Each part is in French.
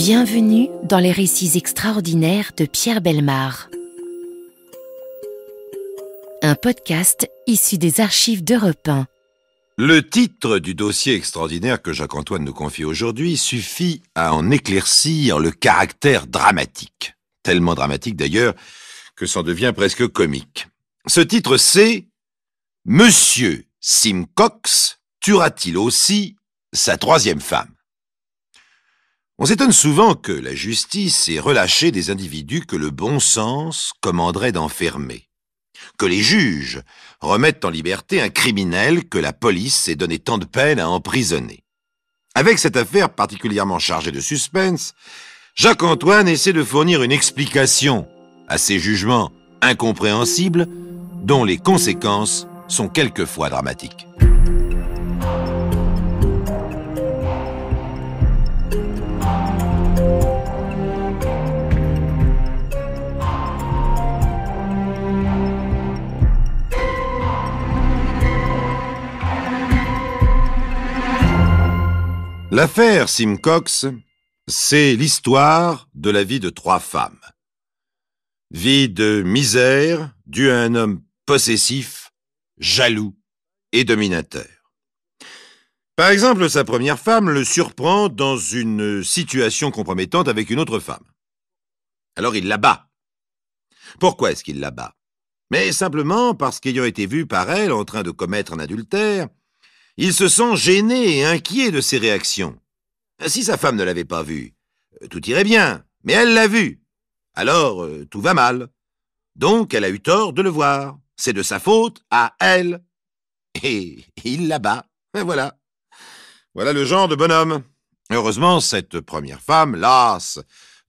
Bienvenue dans les récits extraordinaires de Pierre Bellemare. Un podcast issu des archives d'Europe 1. Le titre du dossier extraordinaire que Jacques-Antoine nous confie aujourd'hui suffit à en éclaircir le caractère dramatique. Tellement dramatique d'ailleurs que c'en devient presque comique. Ce titre c'est « Monsieur Simcox tuera-t-il aussi sa troisième femme ?» On s'étonne souvent que la justice ait relâché des individus que le bon sens commanderait d'enfermer, que les juges remettent en liberté un criminel que la police s'est donné tant de peine à emprisonner. Avec cette affaire particulièrement chargée de suspense, Jacques-Antoine essaie de fournir une explication à ces jugements incompréhensibles dont les conséquences sont quelquefois dramatiques. L'affaire Simcox, c'est l'histoire de la vie de trois femmes. Vie de misère due à un homme possessif, jaloux et dominateur. Par exemple, sa première femme le surprend dans une situation compromettante avec une autre femme. Alors il la bat. Pourquoi est-ce qu'il la bat? Mais simplement parce qu'ayant été vu par elle en train de commettre un adultère, il se sent gêné et inquiet de ses réactions. Si sa femme ne l'avait pas vu, tout irait bien, mais elle l'a vu. Alors, tout va mal. Donc, elle a eu tort de le voir. C'est de sa faute à elle. Et il la bat. Et voilà. Voilà le genre de bonhomme. Heureusement, cette première femme, lasse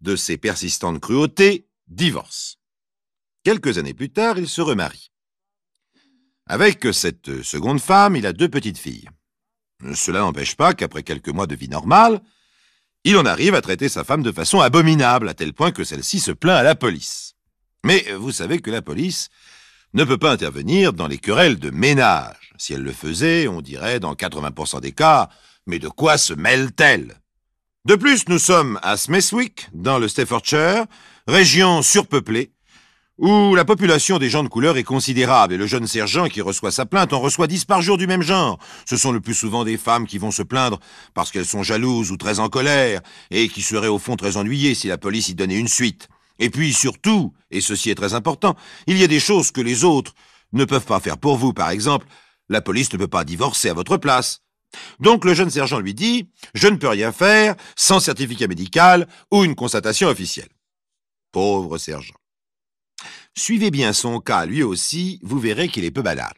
de ses persistantes cruautés, divorce. Quelques années plus tard, il se remarie. Avec cette seconde femme, il a deux petites filles. Cela n'empêche pas qu'après quelques mois de vie normale, il en arrive à traiter sa femme de façon abominable, à tel point que celle-ci se plaint à la police. Mais vous savez que la police ne peut pas intervenir dans les querelles de ménage. Si elle le faisait, on dirait dans 80% des cas, mais de quoi se mêle-t-elle? De plus, nous sommes à Smethwick, dans le Staffordshire, région surpeuplée, où la population des gens de couleur est considérable et le jeune sergent qui reçoit sa plainte en reçoit 10 par jour du même genre. Ce sont le plus souvent des femmes qui vont se plaindre parce qu'elles sont jalouses ou très en colère et qui seraient au fond très ennuyées si la police y donnait une suite. Et puis surtout, et ceci est très important, il y a des choses que les autres ne peuvent pas faire pour vous. Par exemple, la police ne peut pas divorcer à votre place. Donc le jeune sergent lui dit « Je ne peux rien faire sans certificat médical ou une constatation officielle. » Pauvre sergent. Suivez bien son cas, lui aussi, vous verrez qu'il est peu banal.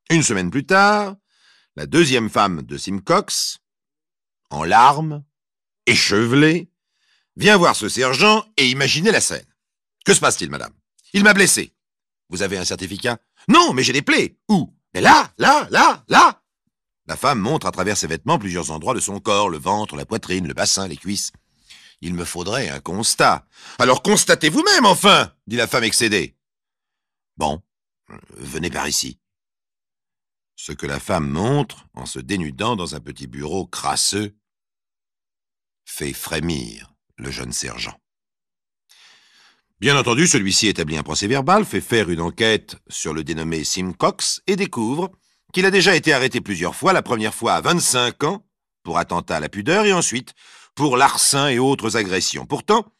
Une semaine plus tard, la deuxième femme de Simcox, en larmes, échevelée, vient voir ce sergent et imaginez la scène. Que se passe-t-il, madame? Il m'a blessé. Vous avez un certificat? Non, mais j'ai des plaies. Où? Mais là. La femme montre à travers ses vêtements plusieurs endroits de son corps, le ventre, la poitrine, le bassin, les cuisses. Il me faudrait un constat. Alors constatez vous-même, enfin, dit la femme excédée. Bon, venez par ici. Ce que la femme montre, en se dénudant dans un petit bureau crasseux, fait frémir le jeune sergent. Bien entendu, celui-ci établit un procès-verbal, fait faire une enquête sur le dénommé Simcox et découvre qu'il a déjà été arrêté plusieurs fois, la première fois à 25 ans, pour attentat à la pudeur, et ensuite pour larcin et autres agressions. Pourtant,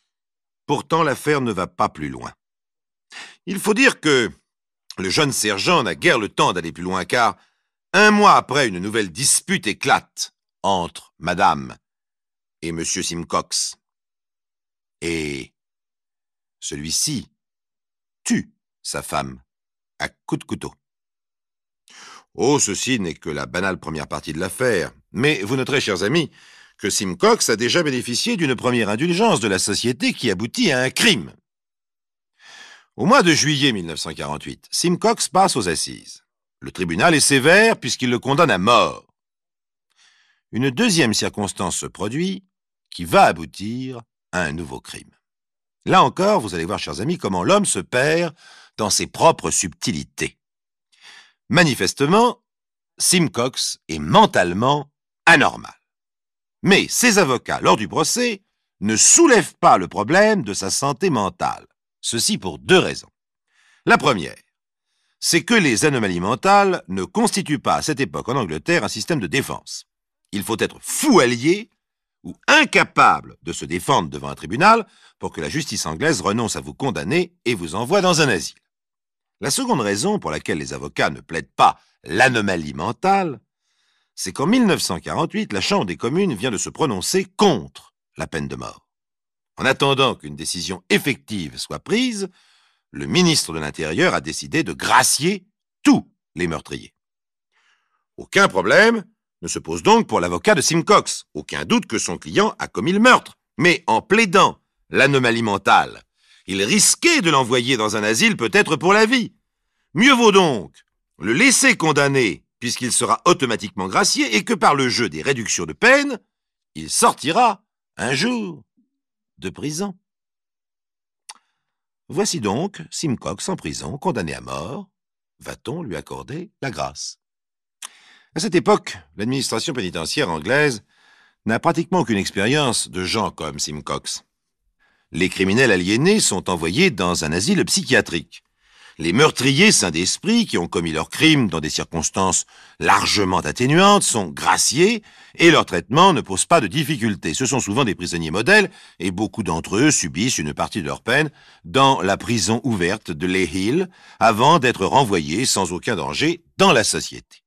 l'affaire ne va pas plus loin. Il faut dire que le jeune sergent n'a guère le temps d'aller plus loin, car un mois après, une nouvelle dispute éclate entre madame et monsieur Simcox. Et celui-ci tue sa femme à coups de couteau. Oh, ceci n'est que la banale première partie de l'affaire. Mais vous noterez, chers amis, que Simcox a déjà bénéficié d'une première indulgence de la société qui aboutit à un crime. Au mois de juillet 1948, Simcox passe aux assises. Le tribunal est sévère puisqu'il le condamne à mort. Une deuxième circonstance se produit qui va aboutir à un nouveau crime. Là encore, vous allez voir, chers amis, comment l'homme se perd dans ses propres subtilités. Manifestement, Simcox est mentalement anormal. Mais ses avocats, lors du procès, ne soulève pas le problème de sa santé mentale. Ceci pour deux raisons. La première, c'est que les anomalies mentales ne constituent pas à cette époque en Angleterre un système de défense. Il faut être fou allié ou incapable de se défendre devant un tribunal pour que la justice anglaise renonce à vous condamner et vous envoie dans un asile. La seconde raison pour laquelle les avocats ne plaident pas l'anomalie mentale, c'est qu'en 1948, la Chambre des communes vient de se prononcer contre la peine de mort. En attendant qu'une décision effective soit prise, le ministre de l'Intérieur a décidé de gracier tous les meurtriers. Aucun problème ne se pose donc pour l'avocat de Simcox. Aucun doute que son client a commis le meurtre. Mais en plaidant l'anomalie mentale, il risquait de l'envoyer dans un asile peut-être pour la vie. Mieux vaut donc le laisser condamner puisqu'il sera automatiquement gracié et que par le jeu des réductions de peine, il sortira un jour de prison. Voici donc Simcox en prison, condamné à mort. Va-t-on lui accorder la grâce? À cette époque, l'administration pénitentiaire anglaise n'a pratiquement aucune expérience de gens comme Simcox. Les criminels aliénés sont envoyés dans un asile psychiatrique. Les meurtriers sains d'esprit qui ont commis leurs crimes dans des circonstances largement atténuantes sont graciés et leur traitement ne pose pas de difficultés. Ce sont souvent des prisonniers modèles et beaucoup d'entre eux subissent une partie de leur peine dans la prison ouverte de Ley Hill avant d'être renvoyés sans aucun danger dans la société.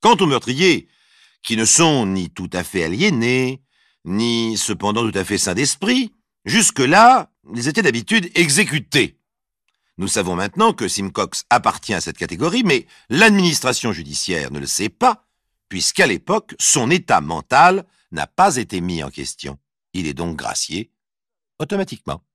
Quant aux meurtriers, qui ne sont ni tout à fait aliénés, ni cependant tout à fait sains d'esprit, jusque-là, ils étaient d'habitude exécutés. Nous savons maintenant que Simcox appartient à cette catégorie, mais l'administration judiciaire ne le sait pas, puisqu'à l'époque, son état mental n'a pas été mis en question. Il est donc gracié automatiquement.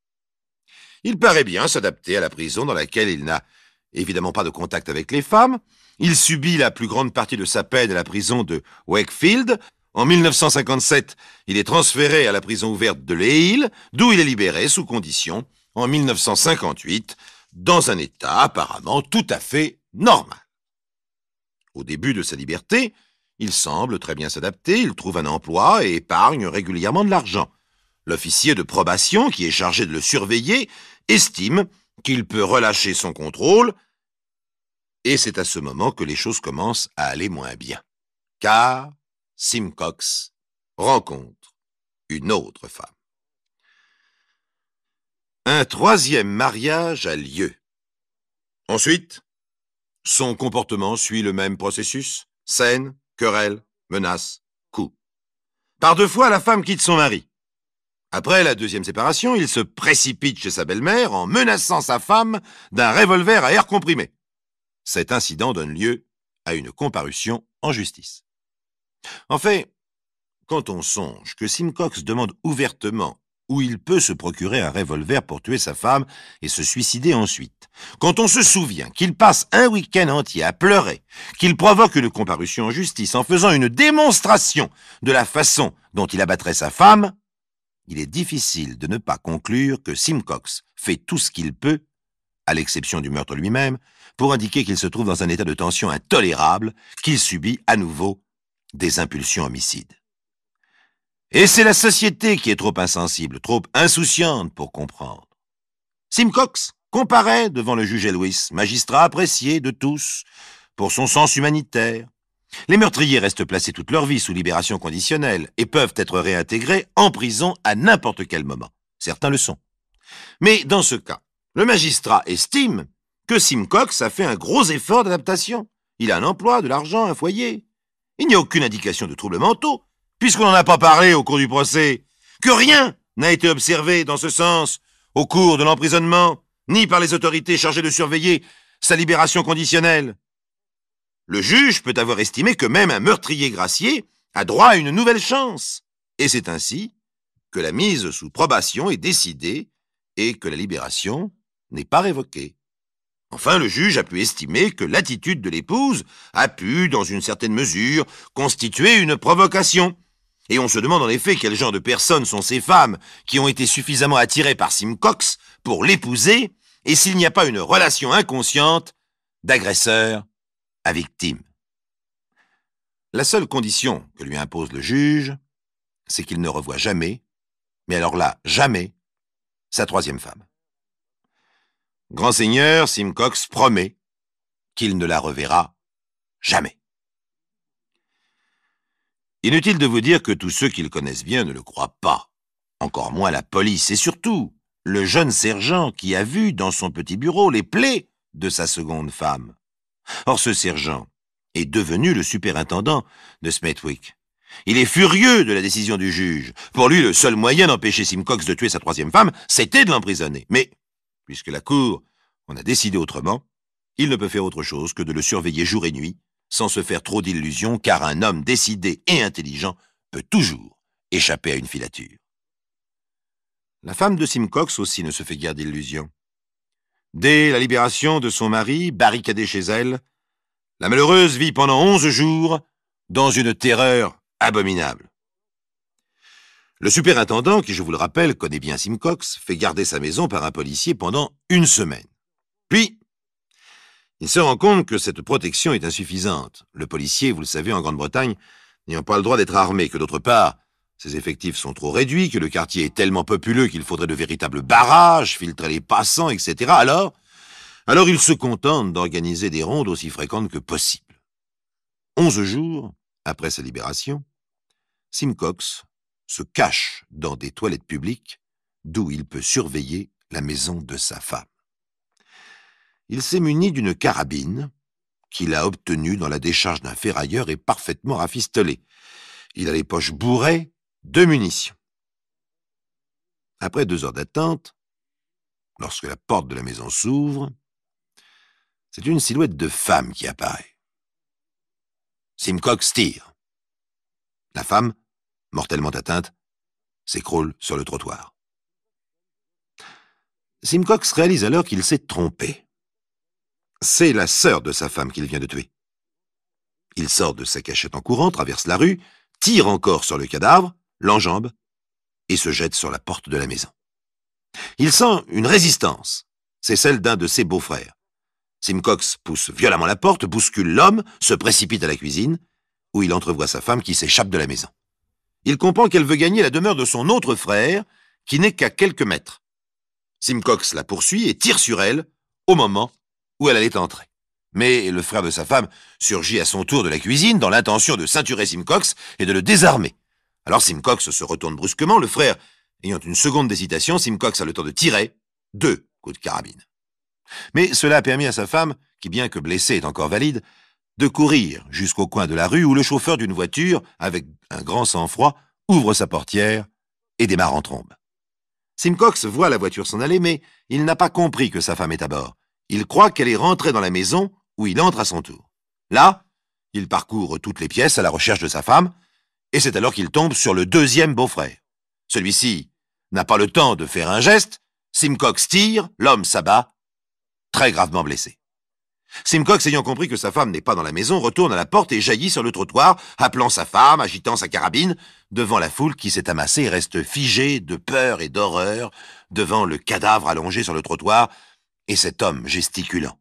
Il paraît bien s'adapter à la prison dans laquelle il n'a évidemment pas de contact avec les femmes. Il subit la plus grande partie de sa peine à la prison de Wakefield. En 1957, il est transféré à la prison ouverte de Ley Hill, d'où il est libéré sous condition en 1958, dans un état apparemment tout à fait normal. Au début de sa liberté, il semble très bien s'adapter, il trouve un emploi et épargne régulièrement de l'argent. L'officier de probation, qui est chargé de le surveiller, estime qu'il peut relâcher son contrôle, et c'est à ce moment que les choses commencent à aller moins bien. Car Simcox rencontre une autre femme. Un troisième mariage a lieu. Ensuite, son comportement suit le même processus. Scène, querelle, menace, coups. Par deux fois, la femme quitte son mari. Après la deuxième séparation, il se précipite chez sa belle-mère en menaçant sa femme d'un revolver à air comprimé. Cet incident donne lieu à une comparution en justice. En fait, quand on songe que Simcox demande ouvertement où il peut se procurer un revolver pour tuer sa femme et se suicider ensuite, quand on se souvient qu'il passe un week-end entier à pleurer, qu'il provoque une comparution en justice en faisant une démonstration de la façon dont il abattrait sa femme, il est difficile de ne pas conclure que Simcox fait tout ce qu'il peut, à l'exception du meurtre lui-même, pour indiquer qu'il se trouve dans un état de tension intolérable, qu'il subit à nouveau des impulsions homicides. Et c'est la société qui est trop insensible, trop insouciante pour comprendre. Simcox comparaît devant le juge Elwis, magistrat apprécié de tous pour son sens humanitaire. Les meurtriers restent placés toute leur vie sous libération conditionnelle et peuvent être réintégrés en prison à n'importe quel moment. Certains le sont. Mais dans ce cas, le magistrat estime que Simcox a fait un gros effort d'adaptation. Il a un emploi, de l'argent, un foyer. Il n'y a aucune indication de troubles mentaux, puisqu'on n'en a pas parlé au cours du procès, que rien n'a été observé dans ce sens au cours de l'emprisonnement, ni par les autorités chargées de surveiller sa libération conditionnelle. Le juge peut avoir estimé que même un meurtrier gracié a droit à une nouvelle chance, et c'est ainsi que la mise sous probation est décidée et que la libération n'est pas révoquée. Enfin, le juge a pu estimer que l'attitude de l'épouse a pu, dans une certaine mesure, constituer une provocation. Et on se demande en effet quel genre de personnes sont ces femmes qui ont été suffisamment attirées par Simcox pour l'épouser, et s'il n'y a pas une relation inconsciente d'agresseur à victime. La seule condition que lui impose le juge, c'est qu'il ne revoie jamais mais alors là, jamais, sa troisième femme. Grand Seigneur, Sim Cox promet qu'il ne la reverra jamais. Inutile de vous dire que tous ceux qui le connaissent bien ne le croient pas, encore moins la police, et surtout le jeune sergent qui a vu dans son petit bureau les plaies de sa seconde femme. Or ce sergent est devenu le superintendant de Smethwick. Il est furieux de la décision du juge. Pour lui, le seul moyen d'empêcher Sim Cox de tuer sa troisième femme, c'était de l'emprisonner. Mais, puisque la cour en a décidé autrement, il ne peut faire autre chose que de le surveiller jour et nuit, sans se faire trop d'illusions, car un homme décidé et intelligent peut toujours échapper à une filature. La femme de Sim Cox aussi ne se fait guère d'illusions. Dès la libération de son mari, barricadé chez elle, la malheureuse vit pendant 11 jours dans une terreur abominable. Le superintendant, qui je vous le rappelle, connaît bien Sim Cox, fait garder sa maison par un policier pendant 1 semaine. Puis, il se rend compte que cette protection est insuffisante. Le policier, vous le savez, en Grande-Bretagne, n'ayant pas le droit d'être armé, que d'autre part, ses effectifs sont trop réduits, que le quartier est tellement populeux qu'il faudrait de véritables barrages, filtrer les passants, etc. Alors il se contente d'organiser des rondes aussi fréquentes que possible. 11 jours après sa libération, Sim Cox se cache dans des toilettes publiques d'où il peut surveiller la maison de sa femme. Il s'est muni d'une carabine qu'il a obtenue dans la décharge d'un ferrailleur et parfaitement rafistolée. Il a les poches bourrées de munitions. Après 2 heures d'attente, lorsque la porte de la maison s'ouvre, c'est une silhouette de femme qui apparaît. Sim Cox tire. La femme, mortellement atteinte, s'écroule sur le trottoir. Sim Cox réalise alors qu'il s'est trompé. C'est la sœur de sa femme qu'il vient de tuer. Il sort de sa cachette en courant, traverse la rue, tire encore sur le cadavre, l'enjambe et se jette sur la porte de la maison. Il sent une résistance. C'est celle d'un de ses beaux-frères. Sim Cox pousse violemment la porte, bouscule l'homme, se précipite à la cuisine, où il entrevoit sa femme qui s'échappe de la maison. Il comprend qu'elle veut gagner la demeure de son autre frère, qui n'est qu'à quelques mètres. Sim Cox la poursuit et tire sur elle au moment où elle allait entrer. Mais le frère de sa femme surgit à son tour de la cuisine dans l'intention de ceinturer Sim Cox et de le désarmer. Alors Sim Cox se retourne brusquement, le frère ayant une seconde d'hésitation, Sim Cox a le temps de tirer 2 coups de carabine. Mais cela a permis à sa femme, qui bien que blessée est encore valide, de courir jusqu'au coin de la rue où le chauffeur d'une voiture, avec un grand sang-froid, ouvre sa portière et démarre en trombe. Sim Cox voit la voiture s'en aller, mais il n'a pas compris que sa femme est à bord. Il croit qu'elle est rentrée dans la maison où il entre à son tour. Là, il parcourt toutes les pièces à la recherche de sa femme, et c'est alors qu'il tombe sur le deuxième beau-frère. Celui-ci n'a pas le temps de faire un geste, Sim Cox tire, l'homme s'abat, très gravement blessé. Sim Cox, ayant compris que sa femme n'est pas dans la maison, retourne à la porte et jaillit sur le trottoir, appelant sa femme, agitant sa carabine, devant la foule qui s'est amassée et reste figée de peur et d'horreur devant le cadavre allongé sur le trottoir et cet homme gesticulant.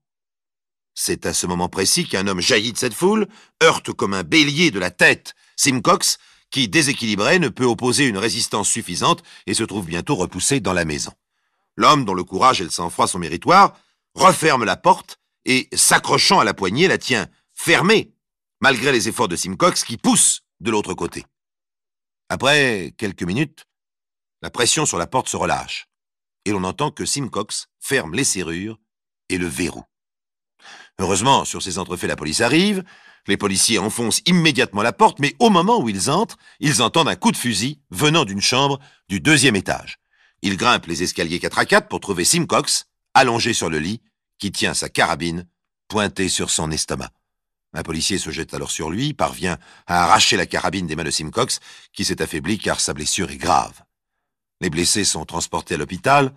C'est à ce moment précis qu'un homme jaillit de cette foule, heurte comme un bélier de la tête Sim Cox, qui, déséquilibré, ne peut opposer une résistance suffisante et se trouve bientôt repoussé dans la maison. L'homme, dont le courage et le sang-froid sont méritoires, referme la porte et, s'accrochant à la poignée, la tient fermée, malgré les efforts de Sim Cox qui pousse de l'autre côté. Après quelques minutes, la pression sur la porte se relâche et l'on entend que Sim Cox ferme les serrures et le verrou. Heureusement, sur ces entrefaits, la police arrive. Les policiers enfoncent immédiatement la porte, mais au moment où ils entrent, ils entendent un coup de fusil venant d'une chambre du 2e étage. Ils grimpent les escaliers 4 à 4 pour trouver Sim Cox, allongé sur le lit, qui tient sa carabine pointée sur son estomac. Un policier se jette alors sur lui, parvient à arracher la carabine des mains de Sim Cox, qui s'est affaibli car sa blessure est grave. Les blessés sont transportés à l'hôpital.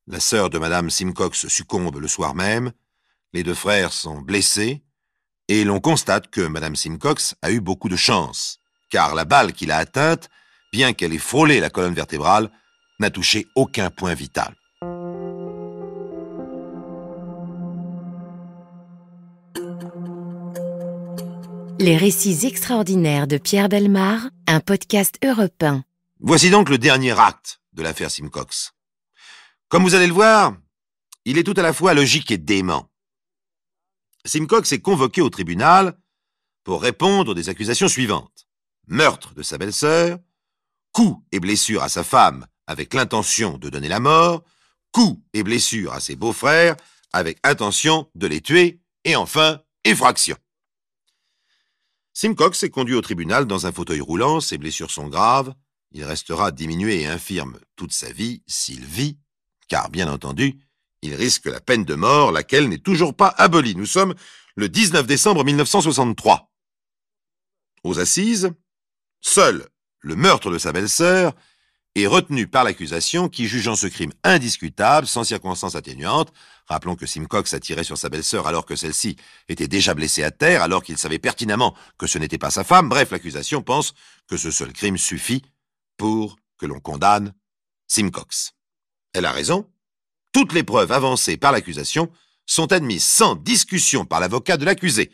La sœur de Madame Sim Cox succombe le soir même. Les 2 frères sont blessés. Et l'on constate que Madame Sim Cox a eu beaucoup de chance, car la balle qui l'a atteinte, bien qu'elle ait frôlé la colonne vertébrale, n'a touché aucun point vital. Les récits extraordinaires de Pierre Bellemare, un podcast Europe 1. Voici donc le dernier acte de l'affaire Simcox. Comme vous allez le voir, il est tout à la fois logique et dément. Simcox est convoqué au tribunal pour répondre des accusations suivantes. Meurtre de sa belle-sœur, coups et blessures à sa femme avec l'intention de donner la mort, coups et blessures à ses beaux-frères avec intention de les tuer, et enfin, effraction. Simcox est conduit au tribunal dans un fauteuil roulant, ses blessures sont graves, il restera diminué et infirme toute sa vie s'il vit, car bien entendu, il risque la peine de mort, laquelle n'est toujours pas abolie. Nous sommes le 19 décembre 1963. Aux assises, seul le meurtre de sa belle-sœur est retenu par l'accusation qui, jugeant ce crime indiscutable, sans circonstances atténuantes, rappelons que Simcox a tiré sur sa belle-sœur alors que celle-ci était déjà blessée à terre, alors qu'il savait pertinemment que ce n'était pas sa femme. Bref, l'accusation pense que ce seul crime suffit pour que l'on condamne Simcox. Elle a raison. Toutes les preuves avancées par l'accusation sont admises sans discussion par l'avocat de l'accusé.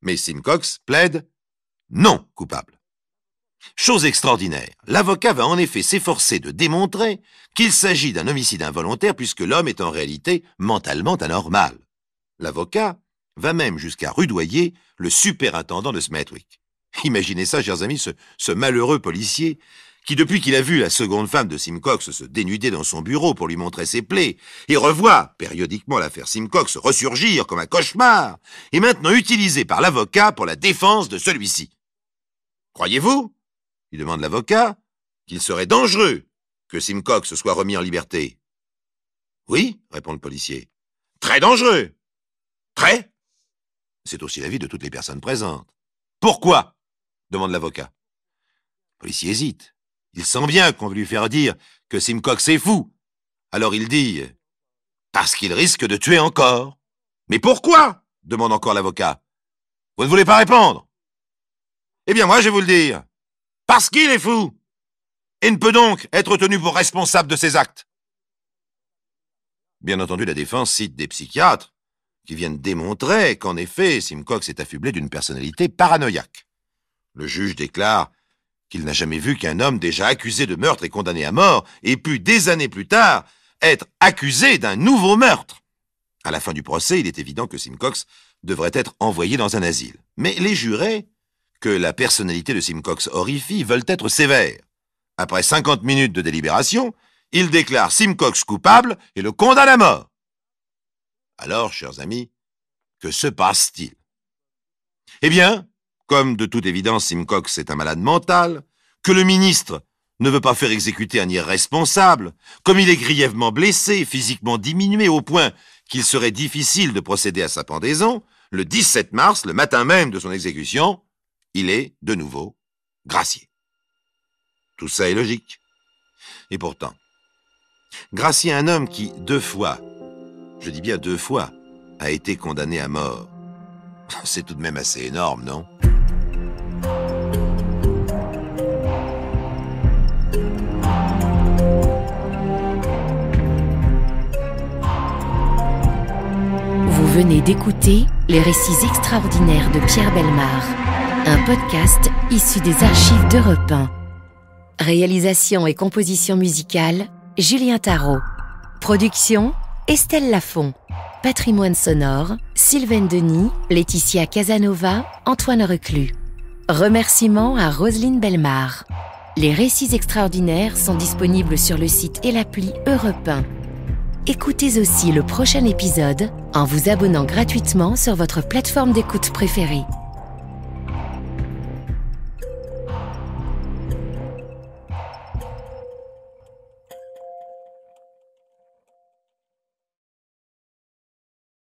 Mais Simcox plaide non coupable. Chose extraordinaire, l'avocat va en effet s'efforcer de démontrer qu'il s'agit d'un homicide involontaire puisque l'homme est en réalité mentalement anormal. L'avocat va même jusqu'à rudoyer le superintendant de Smethwick. Imaginez ça, chers amis, ce malheureux policier qui, depuis qu'il a vu la seconde femme de Simcox se dénuder dans son bureau pour lui montrer ses plaies, et revoit périodiquement l'affaire Simcox ressurgir comme un cauchemar, est maintenant utilisé par l'avocat pour la défense de celui-ci. Croyez-vous, lui demande l'avocat, qu'il serait dangereux que Simcox soit remis en liberté? Oui, répond le policier. Très dangereux. Très? C'est aussi l'avis de toutes les personnes présentes. Pourquoi? Demande l'avocat. Le policier hésite. Il sent bien qu'on veut lui faire dire que Simcox est fou. Alors il dit « Parce qu'il risque de tuer encore. »« Mais pourquoi ?» demande encore l'avocat. « Vous ne voulez pas répondre? » Eh bien moi je vais vous le dire. Parce qu'il est fou et ne peut donc être tenu pour responsable de ses actes. Bien entendu, la défense cite des psychiatres qui viennent démontrer qu'en effet, Simcox est affublé d'une personnalité paranoïaque. Le juge déclare qu'il n'a jamais vu qu'un homme déjà accusé de meurtre et condamné à mort ait pu, des années plus tard, être accusé d'un nouveau meurtre. À la fin du procès, il est évident que Simcox devrait être envoyé dans un asile. Mais les jurés, que la personnalité de Simcox horrifie, veulent être sévères. Après 50 minutes de délibération, ils déclarent Simcox coupable et le condamnent à mort. Alors, chers amis, que se passe-t-il? Eh bien, comme de toute évidence Simcox est un malade mental, que le ministre ne veut pas faire exécuter un irresponsable, comme il est grièvement blessé, physiquement diminué au point qu'il serait difficile de procéder à sa pendaison, le 17 mars, le matin même de son exécution, il est, de nouveau, gracié. Tout ça est logique. Et pourtant, gracier un homme qui, 2 fois, je dis bien 2 fois, a été condamné à mort, c'est tout de même assez énorme, non? Vous venez d'écouter Les récits extraordinaires de Pierre Bellemare, un podcast issu des archives d'Europe 1. Réalisation et composition musicale, Julien Tarot. Production, Estelle Lafont. Patrimoine sonore, Sylvaine Denis, Laetitia Casanova, Antoine Reclus. Remerciements à Roselyne Bellemare. Les récits extraordinaires sont disponibles sur le site et l'appli Europe 1. Écoutez aussi le prochain épisode en vous abonnant gratuitement sur votre plateforme d'écoute préférée.